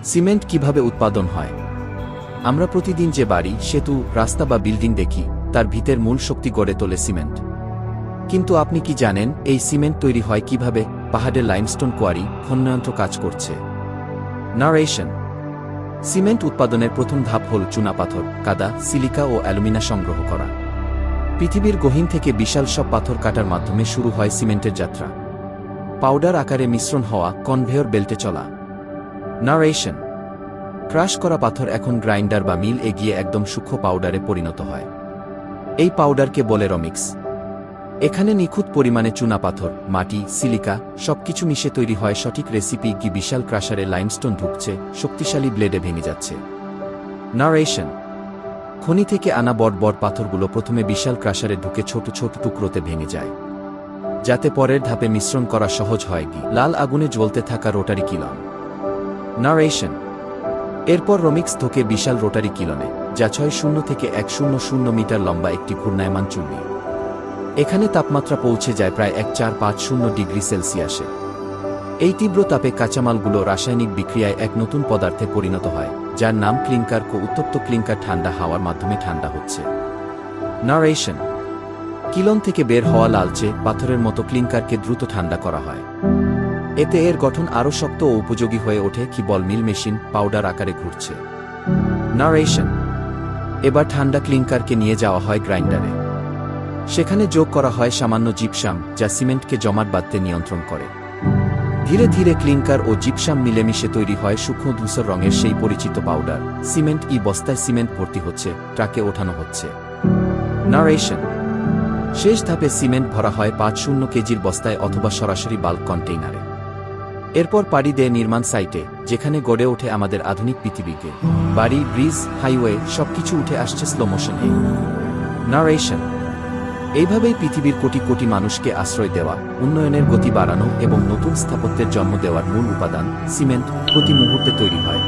Cement কিভাবে উৎপাদন হয়? আমরা প্রতিদিন যে বাড়ি, সেতু, রাস্তা বা বিল্ডিং দেখি, তার ভিতের মূল শক্তি গড়ে তোলে সিমেন্ট। কিন্তু আপনি কি জানেন এই সিমেন্ট তৈরি হয় কিভাবে? পাহাড়ের লাইমস্টোন কোয়ারি খননযন্ত্র কাজ করছে। নারেশন। সিমেন্ট উৎপাদনের প্রথম ধাপ হল চুনাপাথর, কাদা, সিলিকা ও অ্যালুমিনা সংগ্রহ করা। পৃথিবীর গহীন থেকে বিশাল সব পাথর কাটার মাধ্যমে শুরু হয় সিমেন্টের যাত্রা। পাউডার আকারে মিশ্রণ হওয়া, কনভেয়র বেল্টে চলা। নারেশন। ক্রাশ করা পাথর এখন গ্রাইন্ডার বা মিল এগিয়ে একদম সূক্ষ্ম পাউডারে পরিণত হয়। এই পাউডারকে বলে রমিক্স। এখানে নিখুঁত পরিমাণে চুনাপাথর, মাটি, সিলিকা সবকিছু মিশে তৈরি হয় সঠিক রেসিপি। কি বিশাল ক্রাশারে লাইমস্টোন ঢুকছে, শক্তিশালী ব্লেডে ভেঙে যাচ্ছে। নারেশন। খনি থেকে আনা বড় বড় পাথরগুলো প্রথমে বিশাল ক্রাশারে ঢুকে ছোট ছোট টুকরোতে ভেঙে যায়, যাতে পরের ধাপে মিশ্রণ করা সহজ হয়। লাল আগুনে জ্বলতে থাকা রোটারি কিলন। নারেশন। এরপর রমিক্স ধোকে বিশাল রোটারি কিলনে, যা 60 থেকে 100 মিটার লম্বা একটি ঘূর্ণায়মান চুল্লি। এখানে তাপমাত্রা পৌঁছে যায় প্রায় 1450 ডিগ্রি সেলসিয়াসে। এই তীব্র তাপে কাঁচামালগুলো রাসায়নিক বিক্রিয়ায় এক নতুন পদার্থে পরিণত হয়, যার নাম ক্লিংকার। উত্তপ্ত ক্লিংকার ঠান্ডা হাওয়ার মাধ্যমে ঠান্ডা হচ্ছে। নারেশন। কিলন থেকে বের হওয়া লালচে পাথরের মতো ক্লিংকারকে দ্রুত ঠান্ডা করা হয়। এতে এর গঠন আরও শক্ত ও উপযোগী হয়ে ওঠে। কি বল মিল মেশিন পাউডার আকারে ঘুরছে। নারেশন। এবার ঠান্ডা ক্লিংকারকে নিয়ে যাওয়া হয় গ্রাইন্ডারে। সেখানে যোগ করা হয় সামান্য জিপসাম, যা সিমেন্টকে জমাট বাঁধতে নিয়ন্ত্রণ করে। ধীরে ধীরে ক্লিংকার ও জিপসাম মিলেমিশে তৈরি হয় সূক্ষ্ম ধূসর রঙের সেই পরিচিত পাউডার। সিমেন্ট। বস্তায় সিমেন্ট ভর্তি হচ্ছে, ট্রাকে ওঠানো হচ্ছে। নারেশন। শেষ ধাপে সিমেন্ট ভরা হয় 50 কেজির বস্তায় অথবা সরাসরি বাল্ক কন্টেইনারে। এরপর পাড়ি দেয় নির্মাণ সাইটে, যেখানে গড়ে ওঠে আমাদের আধুনিক পৃথিবীকে। বাড়ি, ব্রিজ, হাইওয়ে সবকিছু উঠে আসছে স্লো মোশনে। নারেশন। এইভাবেই পৃথিবীর কোটি কোটি মানুষকে আশ্রয় দেওয়া, উন্নয়নের গতি বাড়ানো এবং নতুন স্থাপত্যের জন্ম দেওয়ার মূল উপাদান সিমেন্ট প্রতি মুহূর্তে তৈরি হয়।